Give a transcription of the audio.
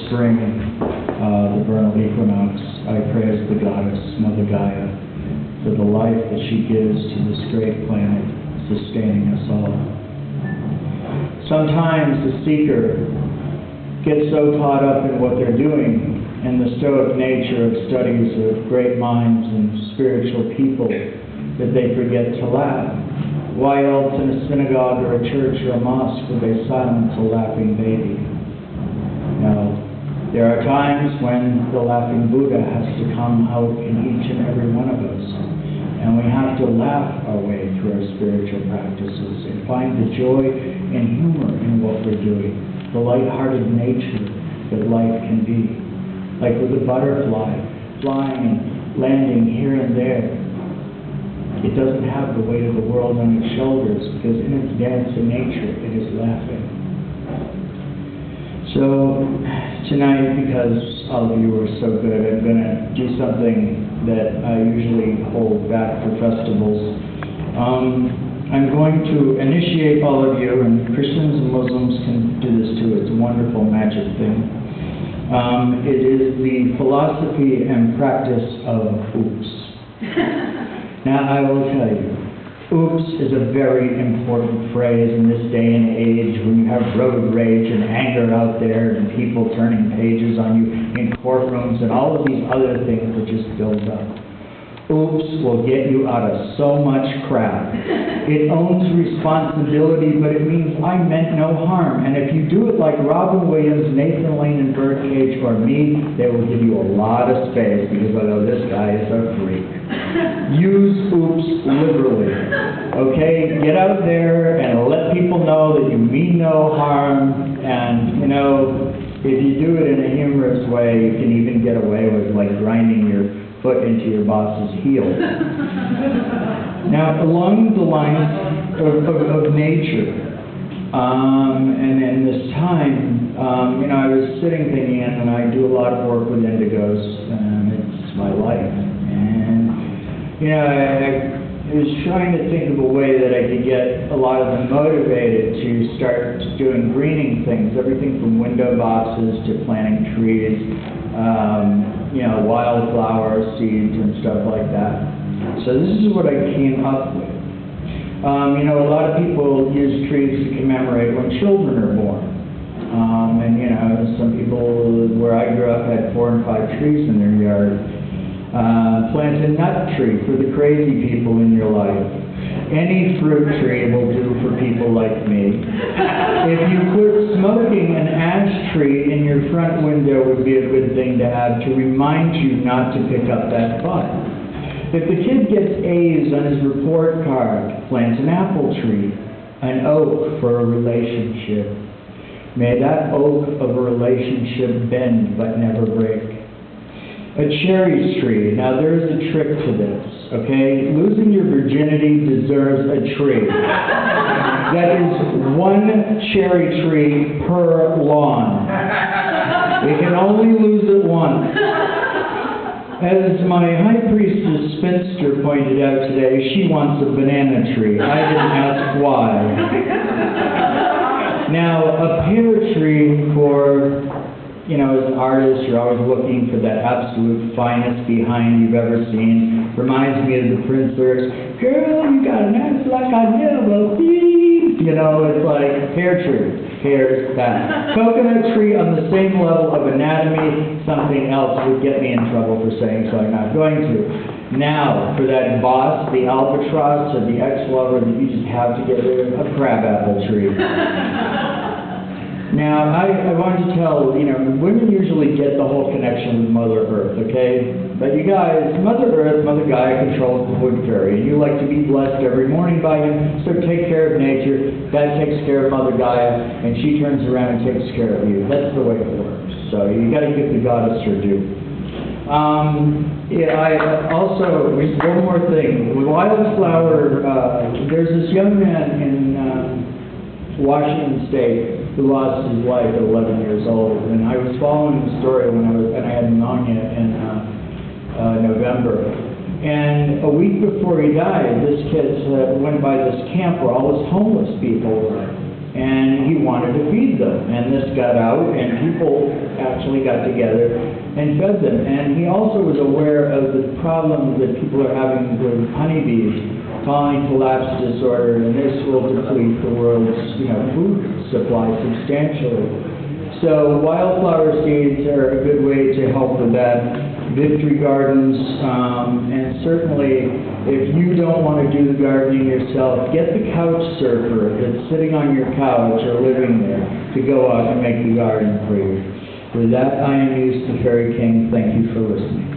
spring, the vernal equinox, I praise the goddess, Mother Gaia, for the life that she gives to this great planet, sustaining us all. Sometimes the seeker gets so caught up in what they're doing and the stoic nature of studies of great minds and spiritual people that they forget to laugh. Why else in a synagogue or a church or a mosque would they silence a laughing baby? No. There are times when the laughing Buddha has to come out in each and every one of us. And we have to laugh our way through our spiritual practices and find the joy and humor in what we're doing, the light-hearted nature that life can be. Like with a butterfly, flying and landing here and there. It doesn't have the weight of the world on its shoulders because in its dance in nature, it is laughing. So tonight, because all of you were so good, I'm going to do something that I usually hold back for festivals. I'm going to initiate all of you, and Christians and Muslims can do this too. It's a wonderful magic thing. It is the philosophy and practice of oops. Now, I will tell you, oops is a very important phrase in this day and age when you have road rage and anger out there and people turning pages on you in courtrooms and all of these other things that just build up. Oops will get you out of so much crap. It owns responsibility, but it means I meant no harm. And if you do it like Robin Williams, Nathan Lane, and Birdcage, or me, they will give you a lot of space because I know this guy is a freak. Use oops liberally. Okay? Get out there and let people know that you mean no harm. And, you know, if you do it in a humorous way, you can even get away with, like, grinding your foot into your boss's heel. Now, along the lines of nature, and in this time, you know, I was sitting thinking, and I do a lot of work with indigos, it's my life. And, you know, I was trying to think of a way that I could get a lot of them motivated to start doing greening things, everything from window boxes to planting trees, you know, wildflower seeds and stuff like that. So this is what I came up with. You know, a lot of people use trees to commemorate when children are born. And, you know, some people where I grew up had 4 and 5 trees in their yard. Plant a nut tree for the crazy people in your life. Any fruit tree will do for people like me. If you quit smoking, an ash tree in your front window would be a good thing to have to remind you not to pick up that butt. If the kid gets A's on his report card, plant an apple tree, an oak for a relationship. May that oak of a relationship bend but never break. A cherry tree. Now there's a trick to this, okay? Losing your virginity deserves a tree. That is 1 cherry tree per lawn. You can only lose it once. As my high priestess spinster pointed out today, she wants a banana tree. I didn't ask why. Now, a pear tree for, you know, as an artist, you're always looking for that absolute finest behind you've ever seen. Reminds me of the Prince lyrics, girl, you got an ass like I never seen. You know, it's like pear tree. Pears, that. Coconut tree on the same level of anatomy, something else would get me in trouble for saying so, I'm not going to. Now, for that boss, the albatross, or the ex-lover that you just have to get rid of, a crabapple tree. Now, I wanted to tell, you know, women usually get the whole connection with Mother Earth, okay? But you guys, Mother Earth, Mother Gaia controls the wood fairy, and you like to be blessed every morning by him, so take care of nature. That takes care of Mother Gaia, and she turns around and takes care of you. That's the way it works. So you got to give the goddess her due. Yeah, I also, one more thing. With wildflower, there's this young man in Washington State who lost his life at 11 years old, and I was following the story when I had pneumonia in November. And a week before he died, this kid went by this camp where all these homeless people were. and he wanted to feed them. And this got out, and people actually got together and fed them. And he also was aware of the problems that people are having with honeybees, colony collapse disorder, and this will deplete the world's, food supply substantially. So wildflower seeds are a good way to help with that. Victory gardens, and certainly if you don't want to do the gardening yourself, get the couch surfer that's sitting on your couch or living there to go out and make the garden for you. With that, I am Muse the Fairy King. Thank you for listening.